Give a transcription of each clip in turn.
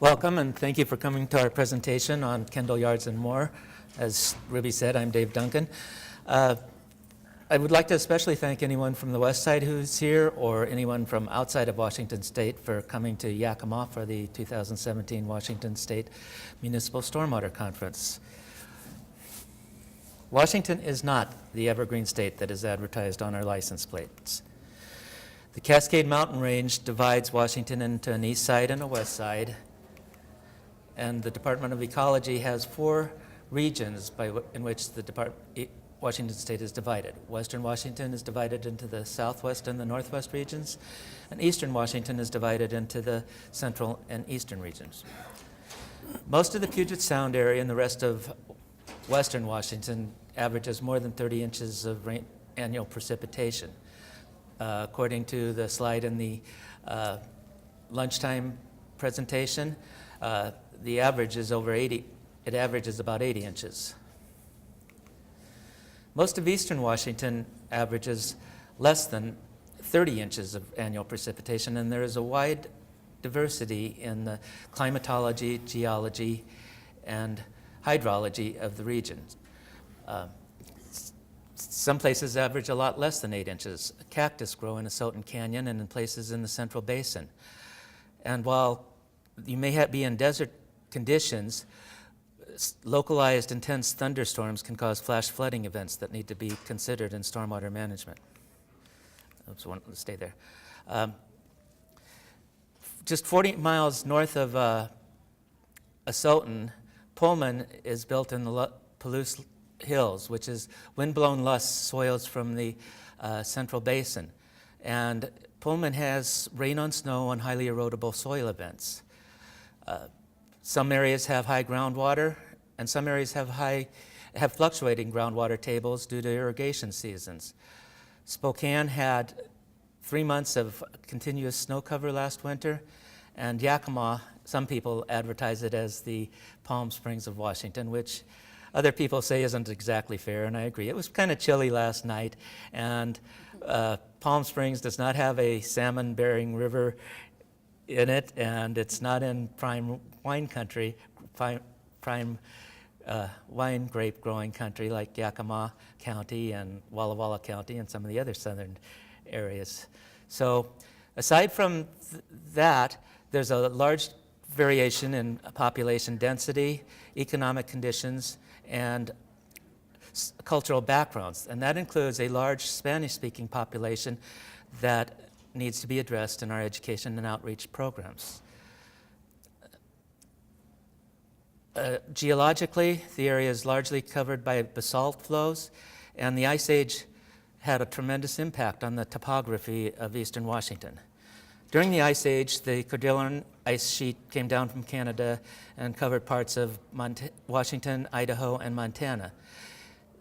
Welcome and thank you for coming to our presentation on Kendall Yards and more. As Ruby said, I'm Dave Duncan. I would like to especially thank anyone from the west side who's here or anyone from outside of Washington State for coming to Yakima for the 2017 Washington State Municipal Stormwater Conference. Washington is not the evergreen state that is advertised on our license plates. The Cascade Mountain Range divides Washington into an east side and a west side. And the Department of Ecology has four regions in which the Washington State is divided. Western Washington is divided into the southwest and the northwest regions, and eastern Washington is divided into the central and eastern regions. Most of the Puget Sound area and the rest of western Washington averages more than 30 inches of annual precipitation. According to the slide in the lunchtime presentation, the average is over 80. It averages about 80 inches. Most of eastern Washington averages less than 30 inches of annual precipitation, and there is a wide diversity in the climatology, geology, and hydrology of the region. Some places average a lot less than 8 inches. Cactus grow in Asotin Canyon and in places in the Central Basin. And while you may be in desert conditions, localized intense thunderstorms can cause flash flooding events that need to be considered in stormwater management. Oops, let's stay there. Just 40 miles north of Asotin, Pullman is built in the Palouse Hills, which is wind-blown loess soils from the Central Basin. And Pullman has rain on snow and highly erodible soil events. Some areas have high groundwater, and some areas have fluctuating groundwater tables due to irrigation seasons. Spokane had 3 months of continuous snow cover last winter, and Yakima, some people advertise it as the Palm Springs of Washington, which other people say isn't exactly fair, and I agree. It was kind of chilly last night, and Palm Springs does not have a salmon-bearing river in it, and it's not in prime wine country, prime wine grape growing country like Yakima County and Walla Walla County and some of the other southern areas. So aside from that, there's a large variation in population density, economic conditions, and cultural backgrounds. And that includes a large Spanish-speaking population that needs to be addressed in our education and outreach programs. Geologically, the area is largely covered by basalt flows, and the Ice Age had a tremendous impact on the topography of eastern Washington. During the Ice Age, the Cordilleran ice sheet came down from Canada and covered parts of Washington, Idaho, and Montana.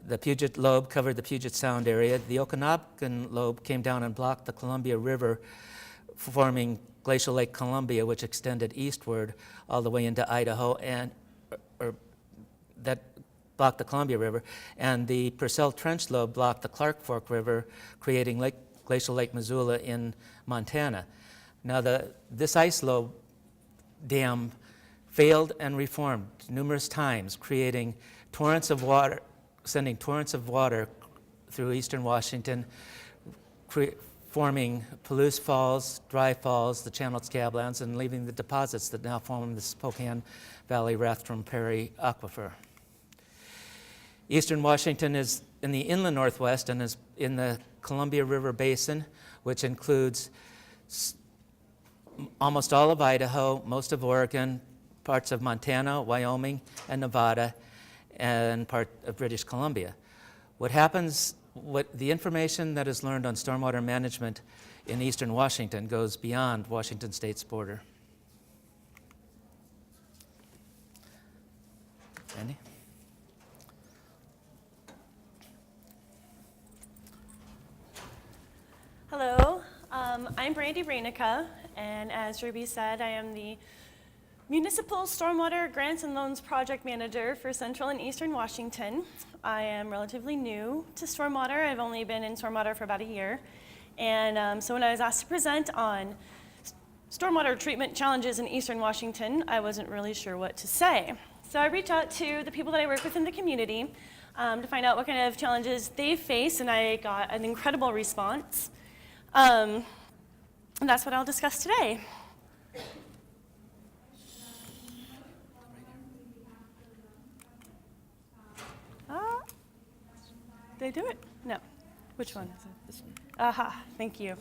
The Puget Lobe covered the Puget Sound area. The Okanagan Lobe came down and blocked the Columbia River, forming Glacial Lake Columbia, which extended eastward all the way into Idaho, or that blocked the Columbia River. And the Purcell Trench Lobe blocked the Clark Fork River, creating Glacial Lake Missoula in Montana. Now, this ice lobe dam failed and reformed numerous times, creating torrents of water, sending torrents of water through eastern Washington, forming Palouse Falls, Dry Falls, the channeled scablands, and leaving the deposits that now form the Spokane Valley Rathdrum Prairie Aquifer. Eastern Washington is in the inland northwest and is in the Columbia River Basin, which includes almost all of Idaho, most of Oregon, parts of Montana, Wyoming, and Nevada, and part of British Columbia. The information that is learned on stormwater management in eastern Washington goes beyond Washington State's border. Brandy? Hello, I'm Brandy Reynecke, and as Ruby said, I am the Municipal Stormwater Grants and Loans Project Manager for Central and Eastern Washington. I am relatively new to stormwater. I've only been in stormwater for about a year. And so when I was asked to present on stormwater treatment challenges in Eastern Washington, I wasn't really sure what to say. So I reached out to the people that I work with in the community to find out what kind of challenges they face, and I got an incredible response. And that's what I'll discuss today. Did I do it? No. Which one is it? This one. Aha, thank you.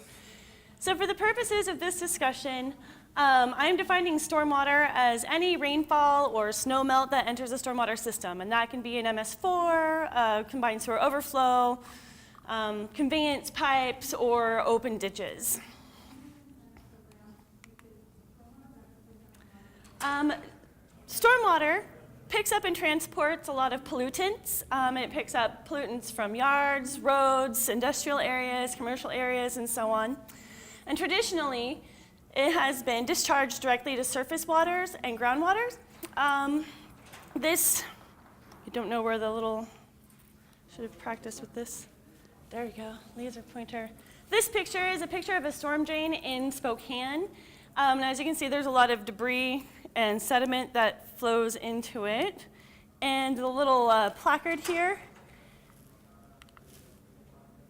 So for the purposes of this discussion, I'm defining stormwater as any rainfall or snow melt that enters a stormwater system, and that can be an MS4, combined sewer overflow, conveyance pipes, or open ditches. Stormwater picks up and transports a lot of pollutants. It picks up pollutants from yards, roads, industrial areas, commercial areas, and so on. And traditionally, it has been discharged directly to surface waters and groundwaters. I don't know where the little, should have practiced with this. There we go, laser pointer. This picture is a picture of a storm drain in Spokane. And as you can see, there's a lot of debris and sediment that flows into it. And the little placard here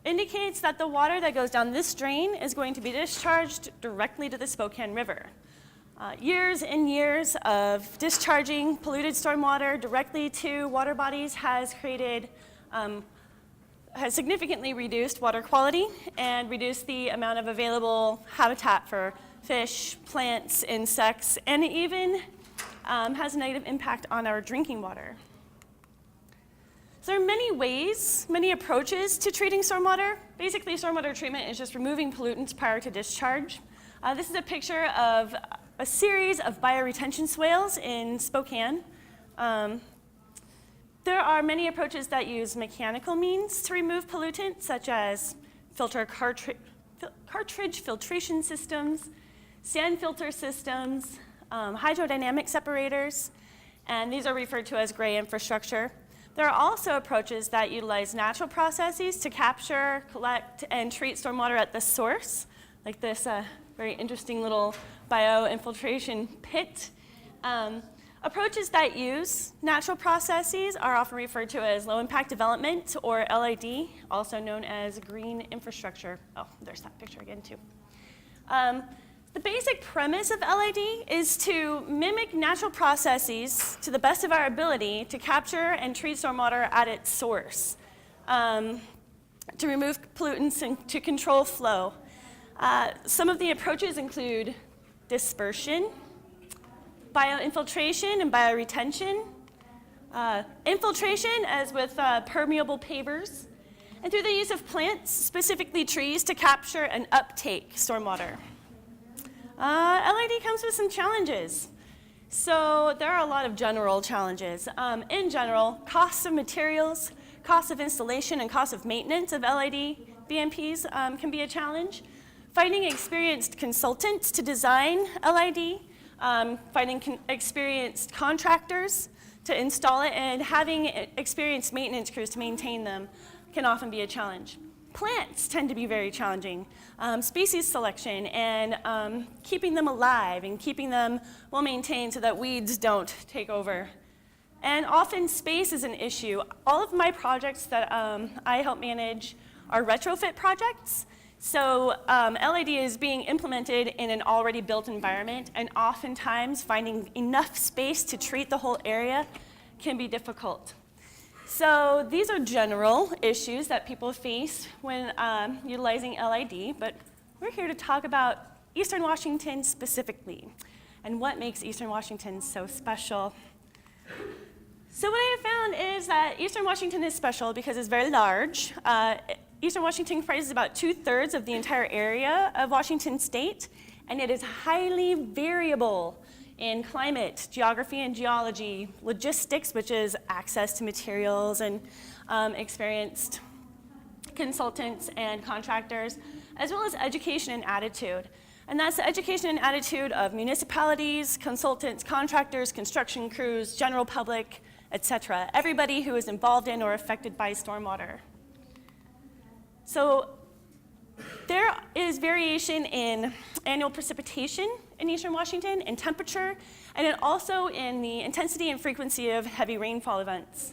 indicates that the water that goes down this drain is going to be discharged directly to the Spokane River. Years and years of discharging polluted stormwater directly to water bodies has significantly reduced water quality and reduced the amount of available habitat for fish, plants, insects, and even has a negative impact on our drinking water. So there are many ways, many approaches to treating stormwater. Basically, stormwater treatment is just removing pollutants prior to discharge. This is a picture of a series of bioretention swales in Spokane. There are many approaches that use mechanical means to remove pollutants, such as cartridge filtration systems, sand filter systems, hydrodynamic separators, and these are referred to as gray infrastructure. There are also approaches that utilize natural processes to capture, collect, and treat stormwater at the source, like this very interesting little bio-infiltration pit. Approaches that use natural processes are often referred to as low-impact development, or LID, also known as green infrastructure. Oh, there's that picture again, too. The basic premise of LID is to mimic natural processes to the best of our ability to capture and treat stormwater at its source, to remove pollutants and to control flow. Some of the approaches include dispersion, bioinfiltration and bioretention, infiltration as with permeable pavers, and through the use of plants, specifically trees, to capture and uptake stormwater. LID comes with some challenges. So there are a lot of general challenges. In general, costs of materials, costs of installation, and costs of maintenance of LID BMPs can be a challenge. Finding experienced consultants to design LID, finding experienced contractors to install it, and having experienced maintenance crews to maintain them can often be a challenge. Plants tend to be very challenging. Species selection and keeping them alive and keeping them well maintained so that weeds don't take over. And often space is an issue. All of my projects that I help manage are retrofit projects. So LID is being implemented in an already built environment, and oftentimes finding enough space to treat the whole area can be difficult. So these are general issues that people face when utilizing LID, but we're here to talk about Eastern Washington specifically and what makes Eastern Washington so special. So what I have found is that Eastern Washington is special because it's very large. Eastern Washington comprises about 2/3 of the entire area of Washington state, and it is highly variable in climate, geography and geology, logistics, which is access to materials and experienced consultants and contractors, as well as education and attitude. And that's the education and attitude of municipalities, consultants, contractors, construction crews, general public, etc. Everybody who is involved in or affected by stormwater. So there is variation in annual precipitation in Eastern Washington, in temperature, and then also in the intensity and frequency of heavy rainfall events.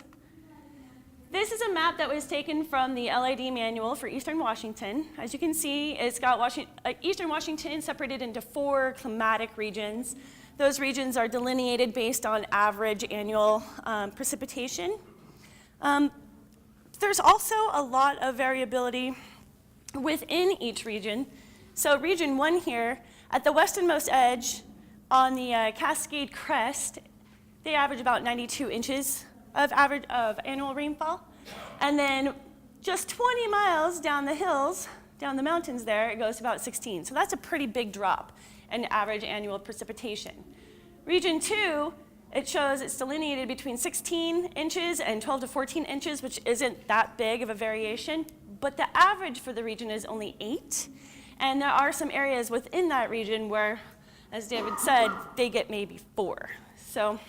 This is a map that was taken from the LID manual for Eastern Washington. As you can see, it's got Eastern Washington separated into 4 climatic regions. Those regions are delineated based on average annual precipitation. There's also a lot of variability within each region. So region 1 here, at the westernmost edge on the Cascade Crest, they average about 92 inches of annual rainfall. And then just 20 miles down the hills, down the mountains there, it goes to about 16. So that's a pretty big drop in average annual precipitation. Region 2, it shows it's delineated between 16 inches and 12 to 14 inches, which isn't that big of a variation, but the average for the region is only 8. And there are some areas within that region where, as David said, they get maybe 4. So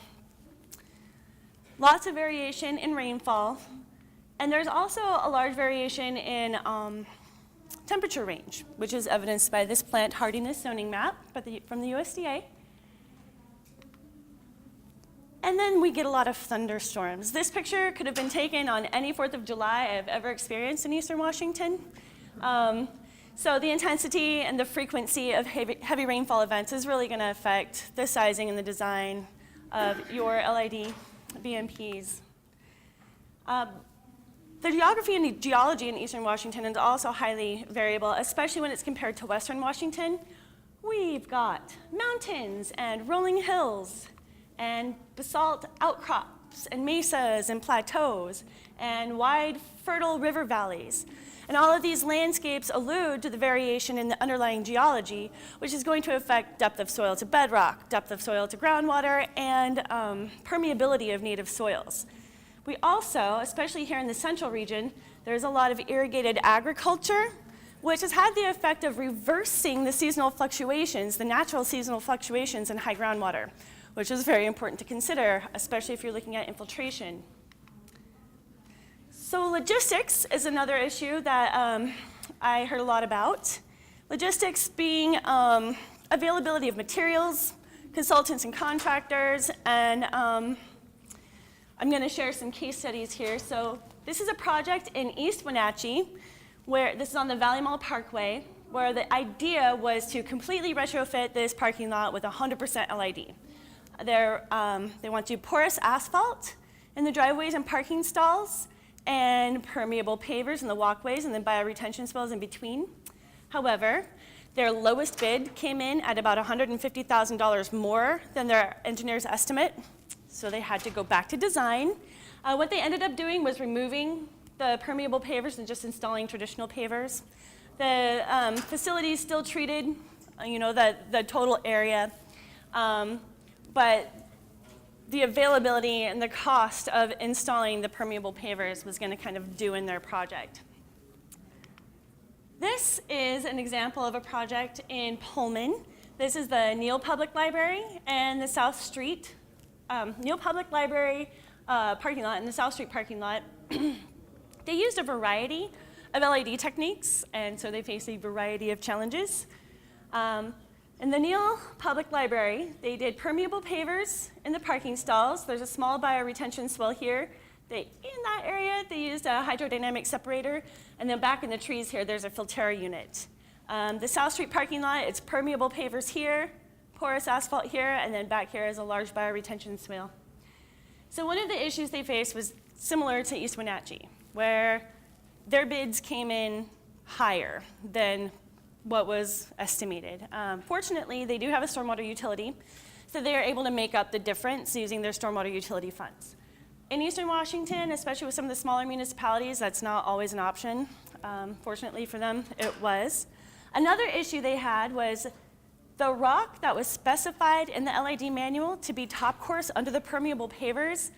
lots of variation in rainfall. And there's also a large variation in temperature range, which is evidenced by this plant hardiness zoning map from the USDA. And then we get a lot of thunderstorms. This picture could have been taken on any 4th of July I've ever experienced in Eastern Washington. So the intensity and the frequency of heavy rainfall events is really going to affect the sizing and the design of your LID BMPs. The geography and the geology in Eastern Washington is also highly variable, especially when it's compared to Western Washington. We've got mountains and rolling hills and basalt outcrops and mesas and plateaus and wide fertile river valleys. And all of these landscapes allude to the variation in the underlying geology, which is going to affect depth of soil to bedrock, depth of soil to groundwater, and permeability of native soils. We also, especially here in the central region, there's a lot of irrigated agriculture, which has had the effect of reversing the seasonal fluctuations, the natural seasonal fluctuations in high groundwater, which is very important to consider, especially if you're looking at infiltration. So logistics is another issue that I heard a lot about. Logistics being availability of materials, consultants and contractors, and I'm going to share some case studies here. So this is a project in East Wenatchee, where this is on the Valley Mall Parkway, where the idea was to completely retrofit this parking lot with 100% LID. They want to do porous asphalt in the driveways and parking stalls, and permeable pavers in the walkways, and then bioretention swells in between. However, their lowest bid came in at about $150,000 more than their engineer's estimate, so they had to go back to design. What they ended up doing was removing the permeable pavers and just installing traditional pavers. The facility still treated, the total area, but the availability and the cost of installing the permeable pavers was going to kind of do in their project. This is an example of a project in Pullman. This is the Neal Public Library and the South Street. Neal Public Library parking lot and the South Street parking lot. They used a variety of LED techniques, and so they faced a variety of challenges. In the Neal Public Library, they did permeable pavers in the parking stalls. There's a small bioretention swell here. In that area, they used a hydrodynamic separator, and then back in the trees here, there's a Filterra unit. The South Street parking lot, it's permeable pavers here, porous asphalt here, and then back here is a large bioretention swale. So one of the issues they faced was similar to East Wenatchee, where their bids came in higher than what was estimated. Fortunately, they do have a stormwater utility, so they are able to make up the difference using their stormwater utility funds. In Eastern Washington, especially with some of the smaller municipalities, that's not always an option. Fortunately for them, it was. Another issue they had was the rock that was specified in the LID manual to be top course under the permeable pavers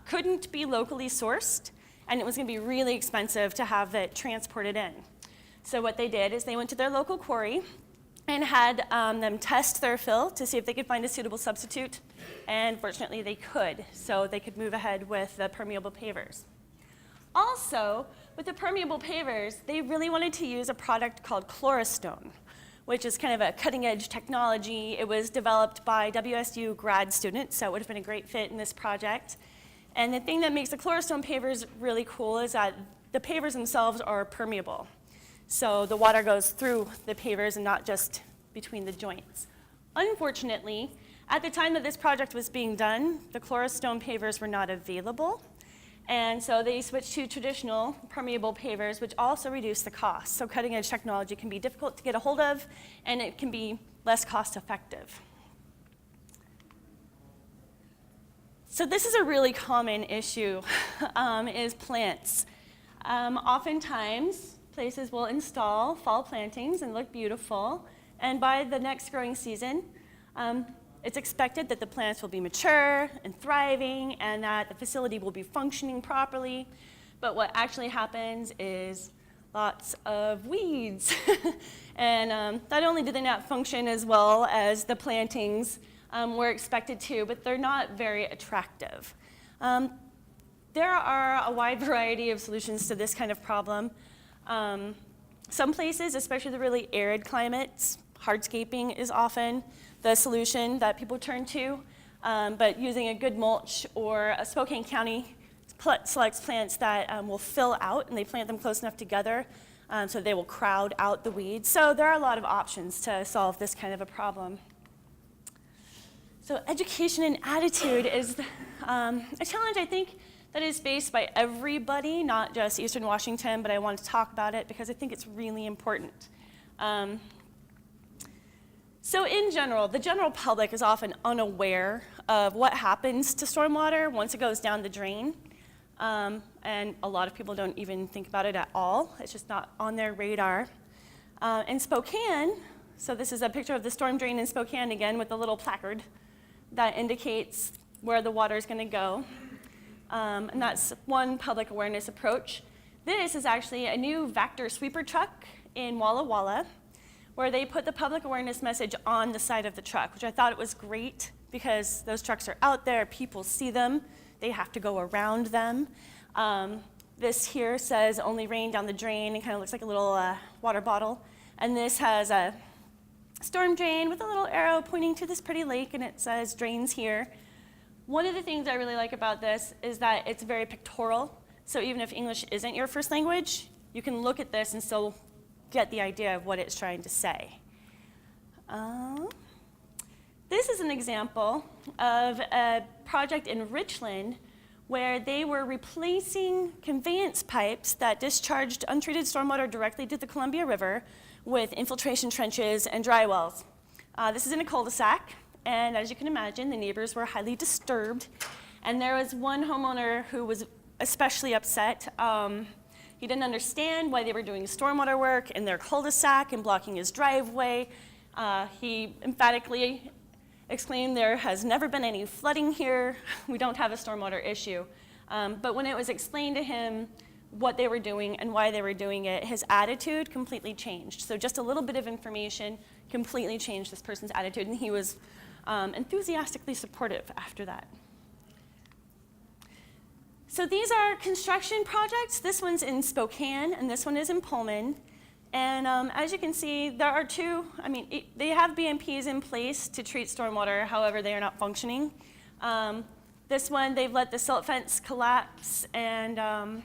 couldn't be locally sourced, and it was going to be really expensive to have it transported in. So what they did is they went to their local quarry and had them test their fill to see if they could find a suitable substitute, and fortunately they could, so they could move ahead with the permeable pavers. Also, with the permeable pavers, they really wanted to use a product called Chlorostone, which is kind of a cutting-edge technology. It was developed by WSU grad students, so it would have been a great fit in this project. And the thing that makes the Chlorostone pavers really cool is that the pavers themselves are permeable. So the water goes through the pavers and not just between the joints. Unfortunately, at the time that this project was being done, the Chlorostone pavers were not available. And so they switched to traditional permeable pavers, which also reduce the cost. So cutting edge technology can be difficult to get a hold of, and it can be less cost effective. So this is a really common issue, is plants. Oftentimes, places will install fall plantings and look beautiful, and by the next growing season, it's expected that the plants will be mature and thriving and that the facility will be functioning properly. But what actually happens is lots of weeds. And not only do they not function as well as the plantings were expected to, but they're not very attractive. There are a wide variety of solutions to this kind of problem. Some places, especially the really arid climates, hardscaping is often the solution that people turn to, but using a good mulch, or a Spokane County selects plants that will fill out, and they plant them close enough together so they will crowd out the weeds. So there are a lot of options to solve this kind of a problem. So education and attitude is a challenge, I think, that is faced by everybody, not just Eastern Washington, but I want to talk about it because I think it's really important. So in general, the general public is often unaware of what happens to stormwater once it goes down the drain. And a lot of people don't even think about it at all. It's just not on their radar. In Spokane, so this is a picture of the storm drain in Spokane again with a little placard that indicates where the water is going to go. And that's one public awareness approach. This is actually a new Vector sweeper truck in Walla Walla, where they put the public awareness message on the side of the truck, which I thought it was great because those trucks are out there, people see them, they have to go around them. This here says only rain down the drain and kind of looks like a little water bottle. And this has a storm drain with a little arrow pointing to this pretty lake, and it says drains here. One of the things I really like about this is that it's very pictorial. So even if English isn't your first language, you can look at this and still get the idea of what it's trying to say. This is an example of a project in Richland where they were replacing conveyance pipes that discharged untreated stormwater directly to the Columbia River with infiltration trenches and dry wells. This is in a cul-de-sac, and as you can imagine, the neighbors were highly disturbed. And there was one homeowner who was especially upset. He didn't understand why they were doing stormwater work in their cul-de-sac and blocking his driveway. He emphatically exclaimed, "There has never been any flooding here. We don't have a stormwater issue." But when it was explained to him what they were doing and why they were doing it, his attitude completely changed. So just a little bit of information completely changed this person's attitude, and he was enthusiastically supportive after that. So these are construction projects. This one's in Spokane, and this one is in Pullman. And as you can see, there are two, they have BMPs in place to treat stormwater, however, they are not functioning. This one, they've let the silt fence collapse and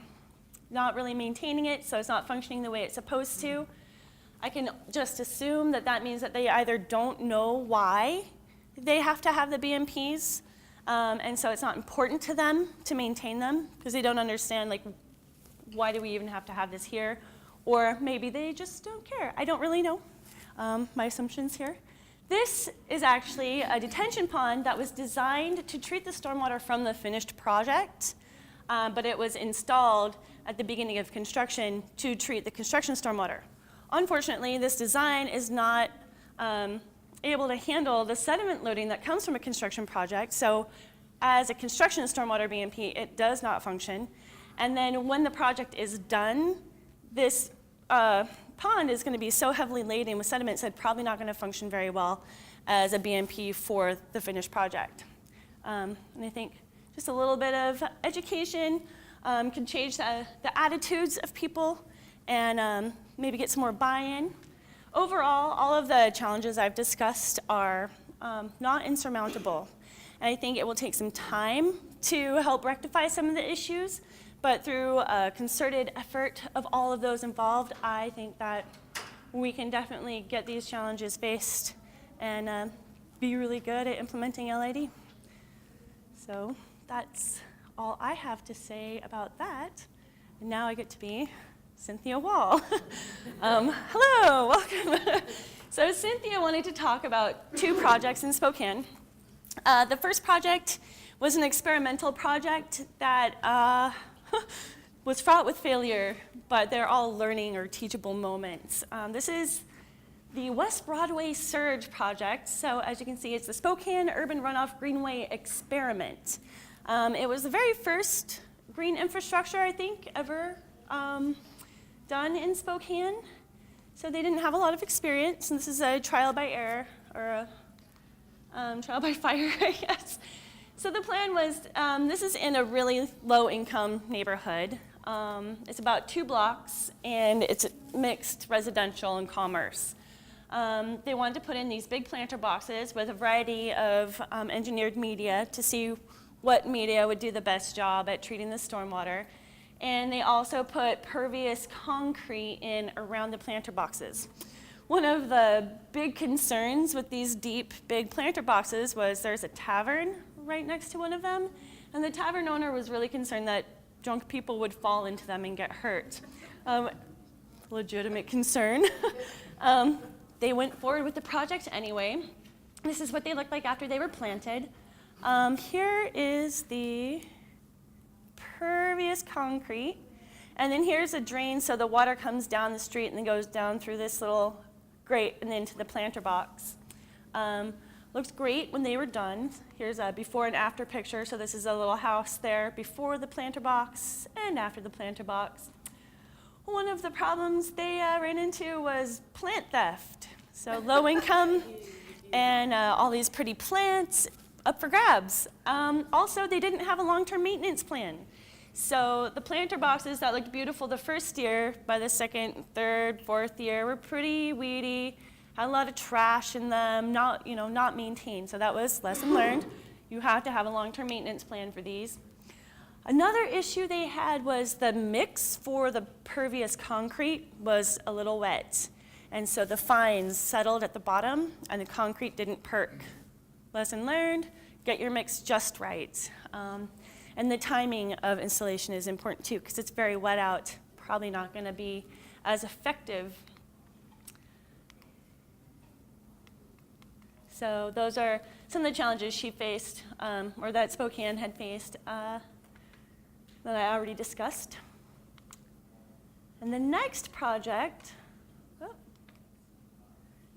not really maintaining it, so it's not functioning the way it's supposed to. I can just assume that that means that they either don't know why they have to have the BMPs, and so it's not important to them to maintain them because they don't understand, like, why do we even have to have this here? Or maybe they just don't care. I don't really know. My assumptions here. This is actually a detention pond that was designed to treat the stormwater from the finished project, but it was installed at the beginning of construction to treat the construction stormwater. Unfortunately, this design is not able to handle the sediment loading that comes from a construction project. So as a construction stormwater BMP, it does not function. And then when the project is done, this pond is going to be so heavily laden with sediments that it's probably not going to function very well as a BMP for the finished project. And I think just a little bit of education can change the attitudes of people and maybe get some more buy-in. overall, all of the challenges I've discussed are not insurmountable. And I think it will take some time to help rectify some of the issues, but through a concerted effort of all of those involved, I think that we can definitely get these challenges faced and be really good at implementing LID. So that's all I have to say about that. And now I get to be Cynthia Wall. Hello, welcome. So Cynthia wanted to talk about 2 projects in Spokane. The first project was an experimental project that was fraught with failure, but they're all learning or teachable moments. This is the West Broadway Surge project. So as you can see, it's the Spokane Urban Runoff Greenway Experiment. It was the very first green infrastructure, I think, ever done in Spokane. So they didn't have a lot of experience, and this is a trial by error, or a trial by fire, I guess. So the plan was, this is in a really low-income neighborhood. It's about 2 blocks, and it's mixed residential and commerce. They wanted to put in these big planter boxes with a variety of engineered media to see what media would do the best job at treating the stormwater. And they also put pervious concrete in around the planter boxes. One of the big concerns with these deep, big planter boxes was there's a tavern right next to one of them, and the tavern owner was really concerned that drunk people would fall into them and get hurt. Legitimate concern. They went forward with the project anyway. This is what they looked like after they were planted. Here is the pervious concrete, and then here's a drain, so the water comes down the street and then goes down through this little grate and into the planter box. Looks great when they were done. Here's a before and after picture. So this is a little house there before the planter box and after the planter box. One of the problems they ran into was plant theft. So low income and all these pretty plants up for grabs. Also, they didn't have a long-term maintenance plan. So the planter boxes that looked beautiful the first year, by the second, third, fourth year, were pretty weedy, had a lot of trash in them, not maintained. So that was lesson learned. You have to have a long-term maintenance plan for these. Another issue they had was the mix for the pervious concrete was a little wet. And so the fines settled at the bottom and the concrete didn't perk. Lesson learned, get your mix just right. And the timing of installation is important too, because it's very wet out, probably not going to be as effective. So those are some of the challenges she faced, or that Spokane had faced, that I already discussed. And the next project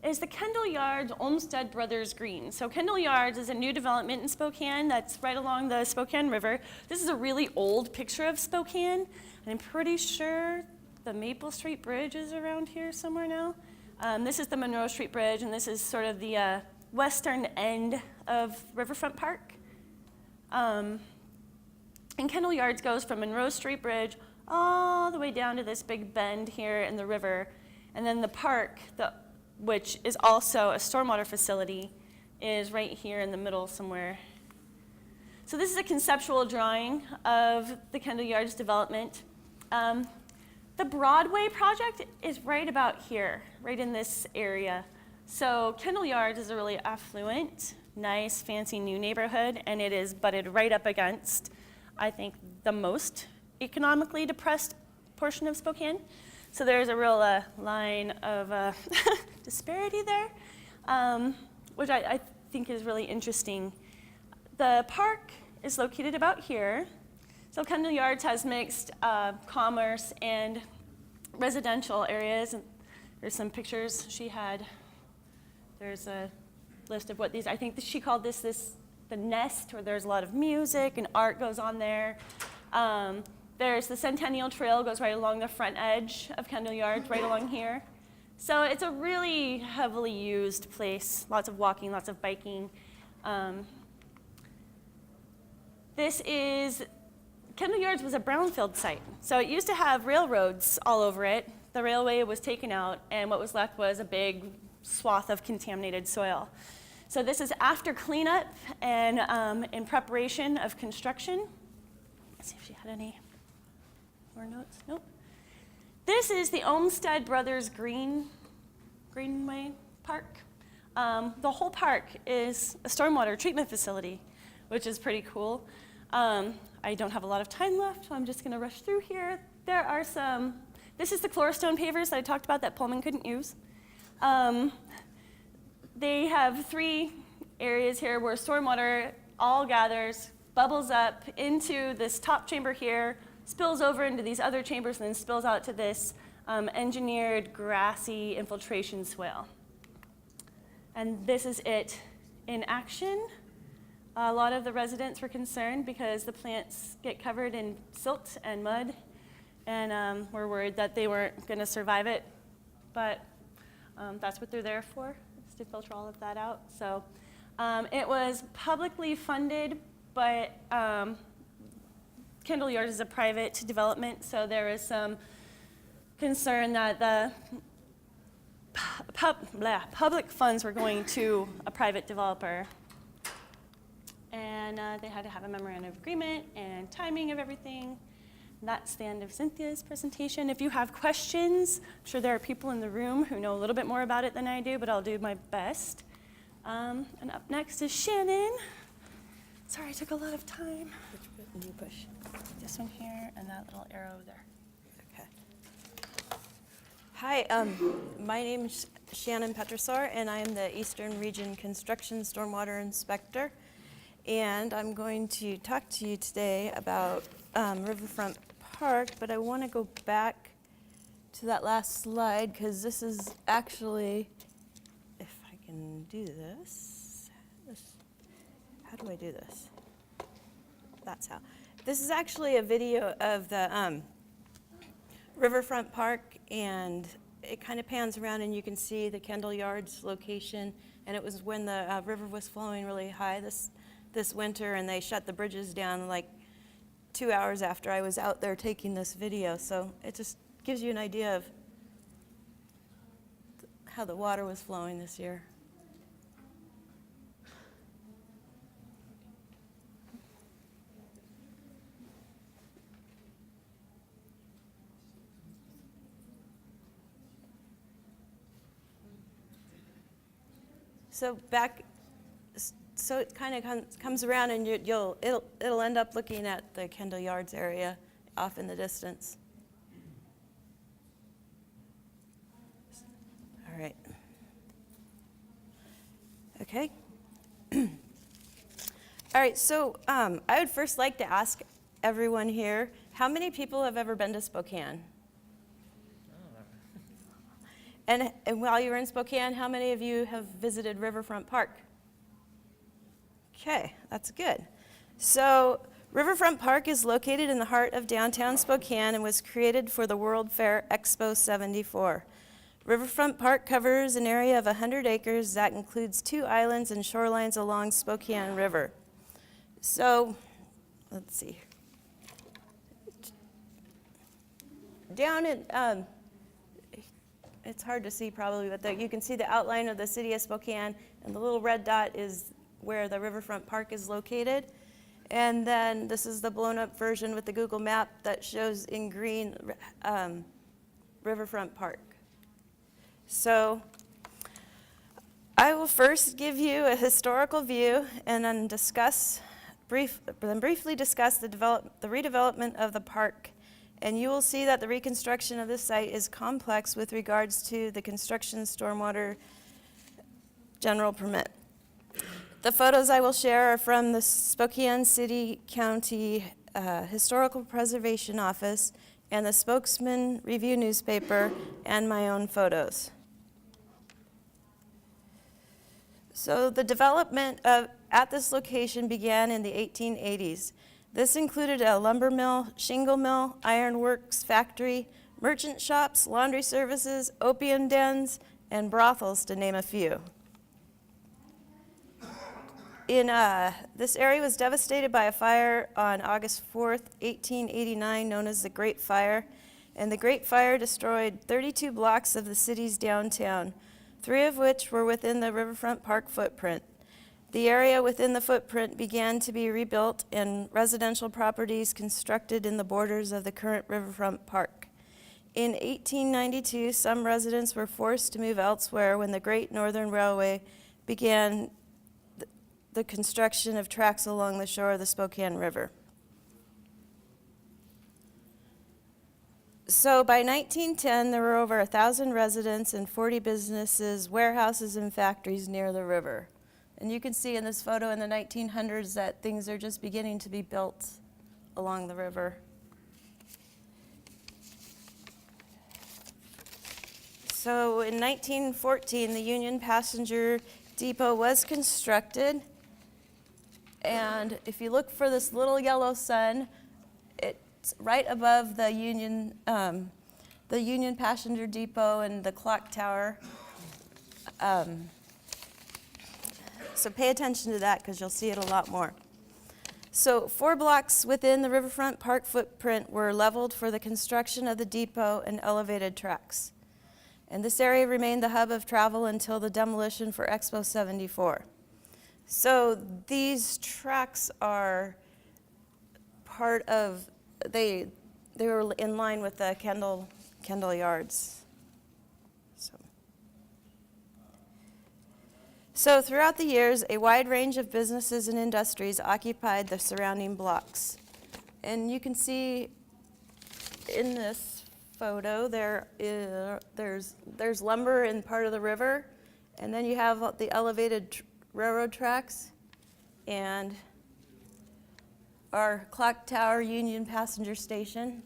is the Kendall Yards Olmsted Brothers Green. So Kendall Yards is a new development in Spokane that's right along the Spokane River. This is a really old picture of Spokane, and I'm pretty sure the Maple Street Bridge is around here somewhere now. This is the Monroe Street Bridge, and this is sort of the western end of Riverfront Park. And Kendall Yards goes from Monroe Street Bridge all the way down to this big bend here in the river. And then the park, which is also a stormwater facility, is right here in the middle somewhere. So this is a conceptual drawing of the Kendall Yards development. The Broadway project is right about here, right in this area. So Kendall Yards is a really affluent, nice, fancy new neighborhood, and it is butted right up against, I think, the most economically depressed portion of Spokane. So there's a real line of disparity there, which I think is really interesting. The park is located about here. So Kendall Yards has mixed commerce and residential areas. And there's some pictures she had. There's a list of what these, I think she called this the nest, where there's a lot of music and art goes on there. There's the Centennial Trail, goes right along the front edge of Kendall Yards, right along here. So it's a really heavily used place, lots of walking, lots of biking. Kendall Yards was a brownfield site. So it used to have railroads all over it, the railway was taken out, and what was left was a big swath of contaminated soil. So this is after cleanup and in preparation of construction. Let's see if she had any more notes. Nope. This is the Olmsted Brothers Greenway Park. The whole park is a stormwater treatment facility, which is pretty cool. I don't have a lot of time left, so I'm just going to rush through here. There are some, this is the Chlorostone pavers that I talked about that Pullman couldn't use. They have 3 areas here where stormwater all gathers, bubbles up into this top chamber here, spills over into these other chambers, and then spills out to this engineered grassy infiltration swale. And this is it in action. A lot of the residents were concerned because the plants get covered in silt and mud, and were worried that they weren't going to survive it. But that's what they're there for, is to filter all of that out. So it was publicly funded, but Kendall Yards is a private development, so there is some concern that the public funds were going to a private developer. And they had to have a memorandum of agreement and timing of everything. And that's the end of Cynthia's presentation. If you have questions, I'm sure there are people in the room who know a little bit more about it than I do, but I'll do my best. And up next is Shannon. Sorry, I took a lot of time. Which button do you push? This one here and that little arrow there. Okay. Hi, my name is Shannon Petrisor, and I am the Eastern Region Construction Stormwater Inspector. And I'm going to talk to you today about Riverfront Park, but I want to go back to that last slide because this is actually, if I can do this, how do I do this? That's how. This is actually a video of the Riverfront Park, and it kind of pans around and you can see the Kendall Yards location, and it was when the river was flowing really high this winter, and they shut the bridges down like 2 hours after I was out there taking this video. So it just gives you an idea of how the water was flowing this year. So it kind of comes around, and it'll end up looking at the Kendall Yards area off in the distance. All right. Okay. All right, so I would first like to ask everyone here, how many people have ever been to Spokane? And while you were in Spokane, how many of you have visited Riverfront Park? Okay, that's good. So Riverfront Park is located in the heart of downtown Spokane and was created for the World Fair Expo 74. Riverfront Park covers an area of 100 acres that includes 2 islands and shorelines along Spokane River. So, let's see. Down in, it's hard to see probably, but you can see the outline of the city of Spokane, and the little red dot is where the Riverfront Park is located. And then this is the blown up version with the Google map that shows in green Riverfront Park. So I will first give you a historical view and then briefly discuss the redevelopment of the park. And you will see that the reconstruction of this site is complex with regards to the construction stormwater general permit. The photos I will share are from the Spokane City County Historical Preservation Office and the Spokesman Review newspaper, and my own photos. So the development at this location began in the 1880s. This included a lumber mill, shingle mill, ironworks factory, merchant shops, laundry services, opium dens, and brothels, to name a few. This area was devastated by a fire on August 4th, 1889, known as the Great Fire, and the Great Fire destroyed 32 blocks of the city's downtown, 3 of which were within the Riverfront Park footprint. The area within the footprint began to be rebuilt and residential properties constructed in the borders of the current Riverfront Park. In 1892, some residents were forced to move elsewhere when the Great Northern Railway began the construction of tracks along the shore of the Spokane River. So by 1910, there were over 1,000 residents and 40 businesses, warehouses, and factories near the river. And you can see in this photo in the 1900s that things are just beginning to be built along the river. So in 1914, the Union Passenger Depot was constructed. And if you look for this little yellow sun, it's right above the Union Passenger Depot and the clock tower. So pay attention to that because you'll see it a lot more. So 4 blocks within the Riverfront Park footprint were leveled for the construction of the depot and elevated tracks. And this area remained the hub of travel until the demolition for Expo 74. So these tracks are part of, they were in line with the Kendall Yards. So throughout the years, a wide range of businesses and industries occupied the surrounding blocks. And you can see in this photo there's lumber in part of the river, and then you have the elevated railroad tracks and our clock tower Union Passenger Station.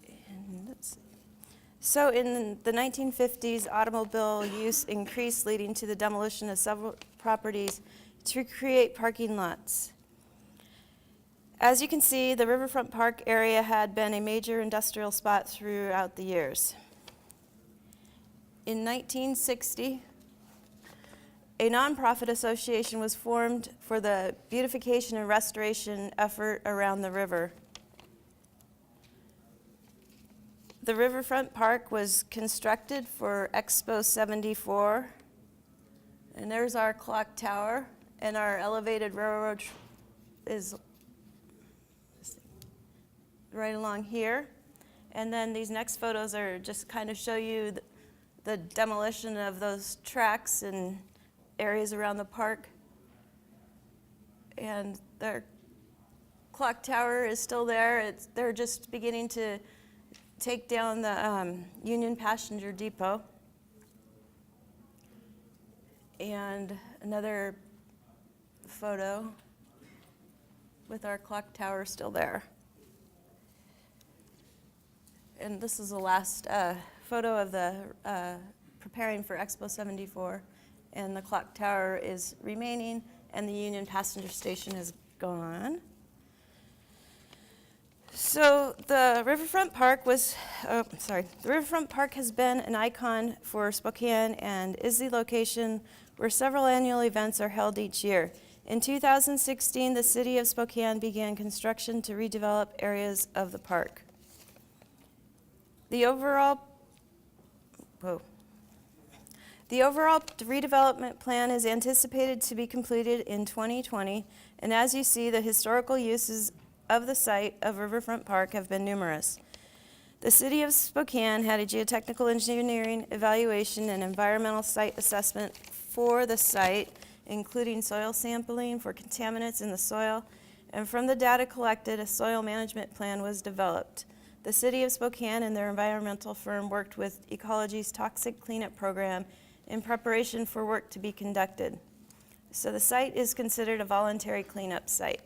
And let's see. So in the 1950s, automobile use increased, leading to the demolition of several properties to create parking lots. As you can see, the Riverfront Park area had been a major industrial spot throughout the years. In 1960, a nonprofit association was formed for the beautification and restoration effort around the river. The Riverfront Park was constructed for Expo 74, and there's our clock tower, and our elevated railroad is right along here. And then these next photos are just kind of show you the demolition of those tracks and areas around the park. And their clock tower is still there. They're just beginning to take down the Union Passenger Depot. And another photo with our clock tower still there. And this is the last photo of the preparing for Expo 74. And the clock tower is remaining, and the Union Passenger Station is gone. So the Riverfront Park the Riverfront Park has been an icon for Spokane and is the location where several annual events are held each year. In 2016, the City of Spokane began construction to redevelop areas of the park. The overall redevelopment plan is anticipated to be completed in 2020, and as you see, the historical uses of the site of Riverfront Park have been numerous. The City of Spokane had a geotechnical engineering evaluation and environmental site assessment for the site, including soil sampling for contaminants in the soil, and from the data collected, a soil management plan was developed. The City of Spokane and their environmental firm worked with Ecology's toxic cleanup program in preparation for work to be conducted. So the site is considered a voluntary cleanup site.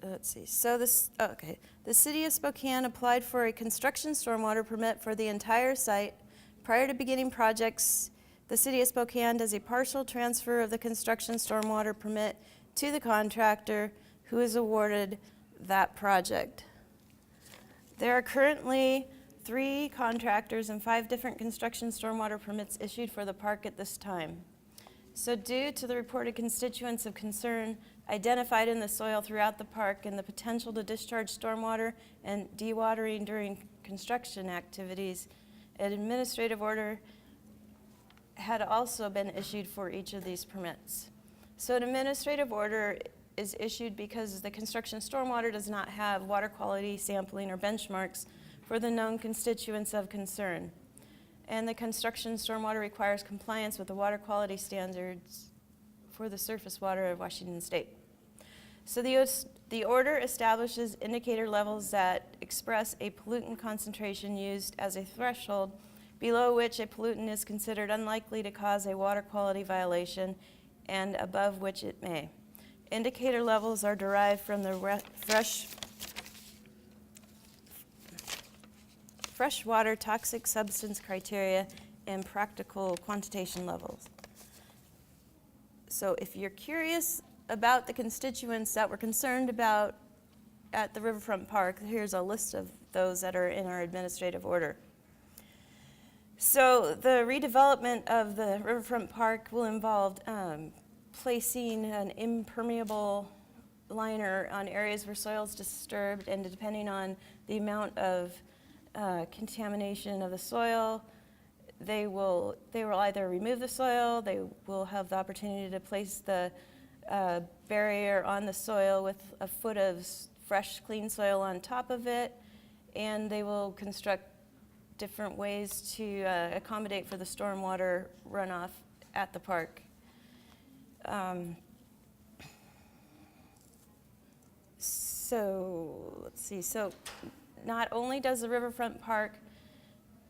Let's see, the City of Spokane applied for a construction stormwater permit for the entire site. Prior to beginning projects, the City of Spokane does a partial transfer of the construction stormwater permit to the contractor who is awarded that project. There are currently 3 contractors and 5 different construction stormwater permits issued for the park at this time. So due to the reported constituents of concern identified in the soil throughout the park and the potential to discharge stormwater and dewatering during construction activities, an administrative order had also been issued for each of these permits. So an administrative order is issued because the construction stormwater does not have water quality sampling or benchmarks for the known constituents of concern. And the construction stormwater requires compliance with the water quality standards for the surface water of Washington State. So the order establishes indicator levels that express a pollutant concentration used as a threshold below which a pollutant is considered unlikely to cause a water quality violation and above which it may. Indicator levels are derived from the freshwater toxic substance criteria and practical quantitation levels. So if you're curious about the constituents that we're concerned about at the Riverfront Park, here's a list of those that are in our administrative order. So the redevelopment of the Riverfront Park will involve placing an impermeable liner on areas where soil is disturbed, and depending on the amount of contamination of the soil, they will either remove the soil, they will have the opportunity to place the barrier on the soil with a foot of fresh, clean soil on top of it, and they will construct different ways to accommodate for the stormwater runoff at the park. So let's see. So not only does the Riverfront Park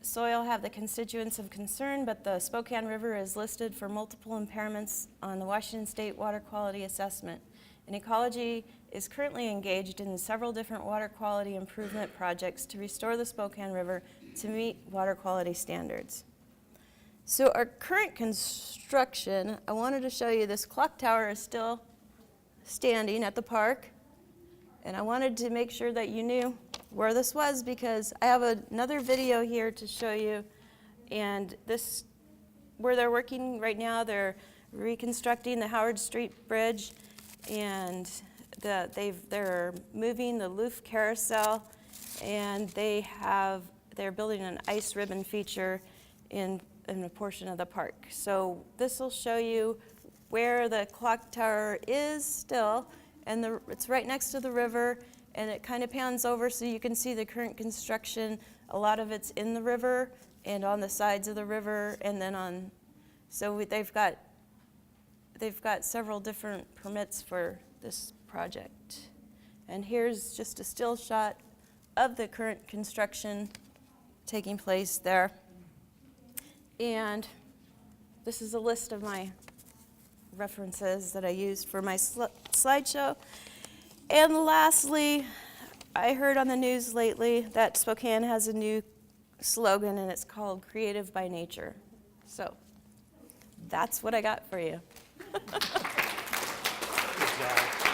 soil have the constituents of concern, but the Spokane River is listed for multiple impairments on the Washington State Water Quality Assessment. And Ecology is currently engaged in several different water quality improvement projects to restore the Spokane River to meet water quality standards. So our current construction, I wanted to show you this clock tower is still standing at the park. And I wanted to make sure that you knew where this was because I have another video here to show you. And this, where they're working right now, they're reconstructing the Howard Street Bridge, and they're moving the Loof Carousel, and they're building an ice ribbon feature in a portion of the park. So this will show you where the clock tower is still, and it's right next to the river, and it kind of pans over so you can see the current construction. A lot of it's in the river and on the sides of the river, and then they've got several different permits for this project. And here's just a still shot of the current construction taking place there. And this is a list of my references that I used for my slideshow. And lastly, I heard on the news lately that Spokane has a new slogan, and it's called Creative by Nature. So that's what I got for you. Good job.